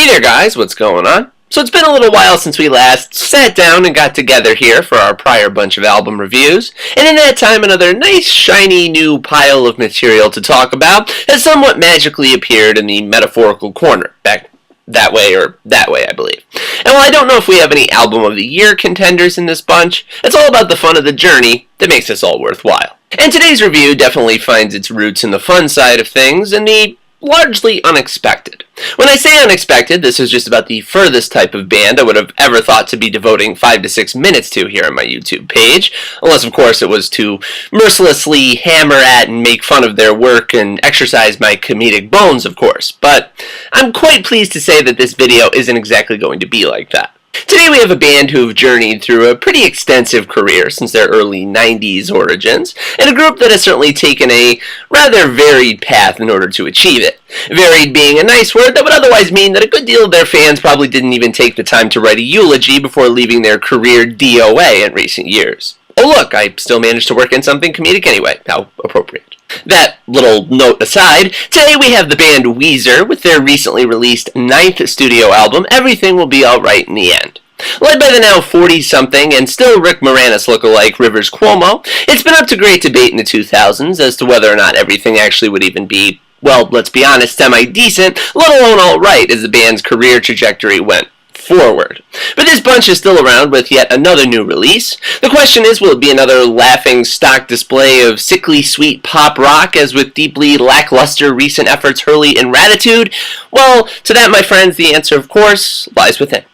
Hey there guys, what's going on? So it's been a little while since we last sat down and got together here for our prior bunch of album reviews, and in that time another nice shiny new pile of material to talk about has somewhat magically appeared in the metaphorical corner, back that way I believe. And while I don't know if we have any album of the year contenders in this bunch, it's all about the fun of the journey that makes this all worthwhile. And today's review definitely finds its roots in the fun side of things and the largely unexpected. When I say unexpected, this is just about the furthest type of band I would have ever thought to be devoting 5 to 6 minutes to here on my YouTube page, unless of course it was to mercilessly hammer at and make fun of their work and exercise my comedic bones, of course. But I'm quite pleased to say that this video isn't exactly going to be like that. Today we have a band who have journeyed through a pretty extensive career since their early 90s origins, and a group that has certainly taken a rather varied path in order to achieve it. Varied being a nice word that would otherwise mean that a good deal of their fans probably didn't even take the time to write a eulogy before leaving their career DOA in recent years. Oh look, I still managed to work in something comedic anyway. How appropriate. That little note aside, today we have the band Weezer with their recently released 9th studio album, Everything Will Be Alright in the End. Led by the now 40-something and still Rick Moranis lookalike Rivers Cuomo, it's been up to great debate in the 2000s as to whether or not everything actually would even be, well, let's be honest, semi-decent, let alone alright as the band's career trajectory went forward. But this bunch is still around with yet another new release. The question is, will it be another laughing stock display of sickly sweet pop rock as with deeply lackluster recent efforts Hurley and Ratitude? Well, to that, my friends, the answer, of course, lies within.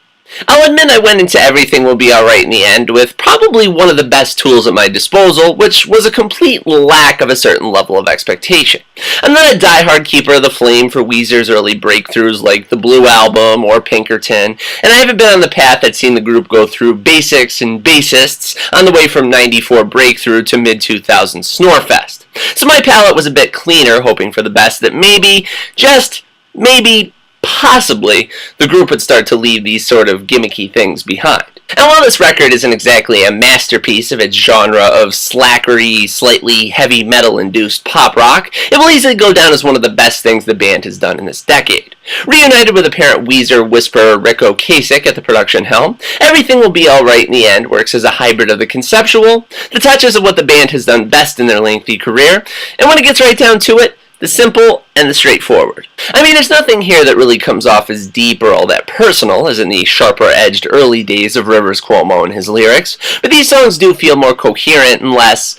I'll admit I went into Everything Will Be Alright in the End with probably one of the best tools at my disposal, which was a complete lack of a certain level of expectation. I'm not a diehard keeper of the flame for Weezer's early breakthroughs like the Blue Album or Pinkerton, and I haven't been on the path that's seen the group go through basics and bassists on the way from 94 Breakthrough to mid-2000s Snorefest. So my palate was a bit cleaner, hoping for the best that maybe, just maybe, possibly, the group would start to leave these sort of gimmicky things behind. And while this record isn't exactly a masterpiece of its genre of slackery, slightly heavy metal-induced pop rock, it will easily go down as one of the best things the band has done in this decade. Reunited with apparent Weezer whisperer Rick Ocasek at the production helm, Everything Will Be Alright in the End works as a hybrid of the conceptual, the touches of what the band has done best in their lengthy career, and when it gets right down to it, the simple and the straightforward. I mean, there's nothing here that really comes off as deep or all that personal, as in the sharper-edged early days of Rivers Cuomo and his lyrics, but these songs do feel more coherent and less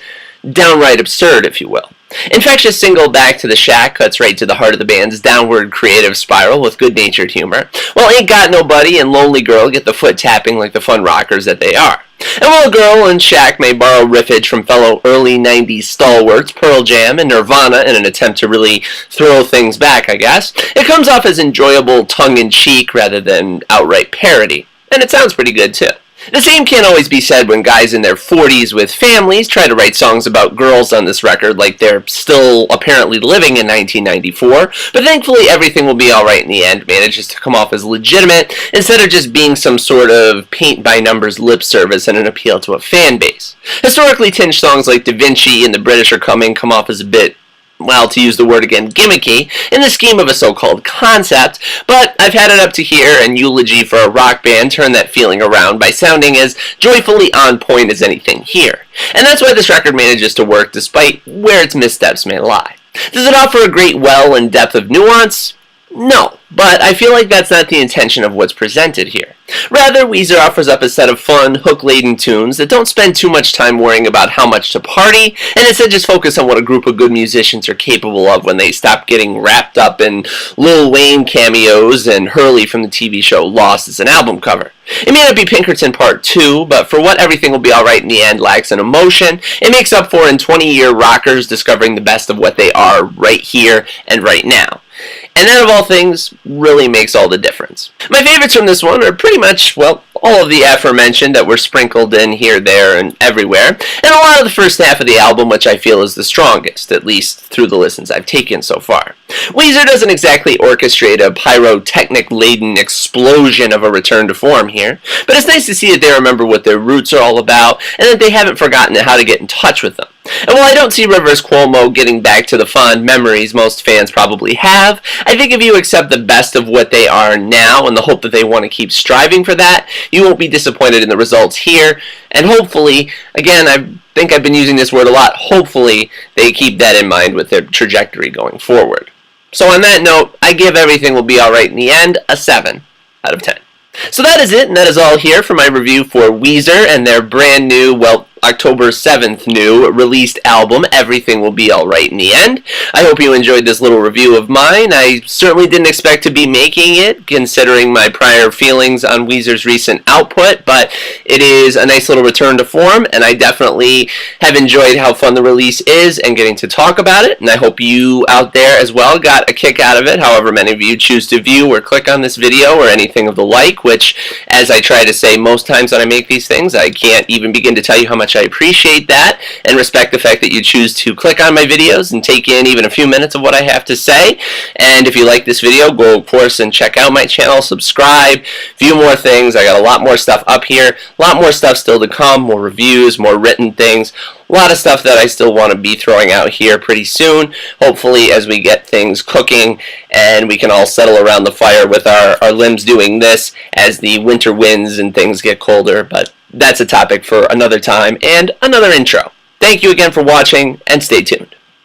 downright absurd, if you will. Infectious single Back to the Shack cuts right to the heart of the band's downward creative spiral with good-natured humor, while Ain't Got Nobody and Lonely Girl get the foot tapping like the fun rockers that they are. And while Girl and Shack may borrow riffage from fellow early 90s stalwarts Pearl Jam and Nirvana in an attempt to really throw things back, I guess, it comes off as enjoyable tongue-in-cheek rather than outright parody. And it sounds pretty good, too. The same can't always be said when guys in their 40s with families try to write songs about girls on this record like they're still apparently living in 1994, but thankfully Everything Will Be Alright in the End manages to come off as legitimate instead of just being some sort of paint-by-numbers lip service and an appeal to a fan base. Historically tinged songs like Da Vinci and The British Are Coming come off as a bit, well, to use the word again, gimmicky, in the scheme of a so-called concept, but I've had it up to here, and Eulogy for a Rock Band turned that feeling around by sounding as joyfully on point as anything here. And that's why this record manages to work despite where its missteps may lie. Does it offer a great well and depth of nuance? No, but I feel like that's not the intention of what's presented here. Rather, Weezer offers up a set of fun, hook-laden tunes that don't spend too much time worrying about how much to party, and instead just focus on what a group of good musicians are capable of when they stop getting wrapped up in Lil Wayne cameos and Hurley from the TV show Lost as an album cover. It may not be Pinkerton Part 2, but for what Everything Will Be Alright in the End lacks in emotion, it makes up for in 20-year rockers discovering the best of what they are right here and right now. And that, of all things, really makes all the difference. My favorites from this one are pretty much, well, all of the aforementioned that were sprinkled in here, there, and everywhere, and a lot of the first half of the album, which I feel is the strongest, at least through the listens I've taken so far. Weezer doesn't exactly orchestrate a pyrotechnic-laden explosion of a return to form here, but it's nice to see that they remember what their roots are all about, and that they haven't forgotten how to get in touch with them. And while I don't see Rivers Cuomo getting back to the fond memories most fans probably have, I think if you accept the best of what they are now and the hope that they want to keep striving for that, you won't be disappointed in the results here. And hopefully, again, I think I've been using this word a lot, hopefully they keep that in mind with their trajectory going forward. So on that note, I give Everything Will Be Alright in the End a 7 out of 10. So that is it, and that is all here for my review for Weezer and their brand new, well, October 7th new released album, Everything Will Be Alright in the End. I hope you enjoyed this little review of mine. I certainly didn't expect to be making it, considering my prior feelings on Weezer's recent output, but it is a nice little return to form, and I definitely have enjoyed how fun the release is and getting to talk about it, and I hope you out there as well got a kick out of it, however many of you choose to view or click on this video or anything of the like, which, as I try to say most times when I make these things, I can't even begin to tell you how much I appreciate that and respect the fact that you choose to click on my videos and take in even a few minutes of what I have to say. And if you like this video, go of course and check out my channel, subscribe, view more things. I got a lot more stuff up here, a lot more stuff still to come, more reviews, more written things, a lot of stuff that I still want to be throwing out here pretty soon, hopefully as we get things cooking and we can all settle around the fire with our limbs doing this as the winter winds and things get colder, but that's a topic for another time and another intro. Thank you again for watching, and stay tuned.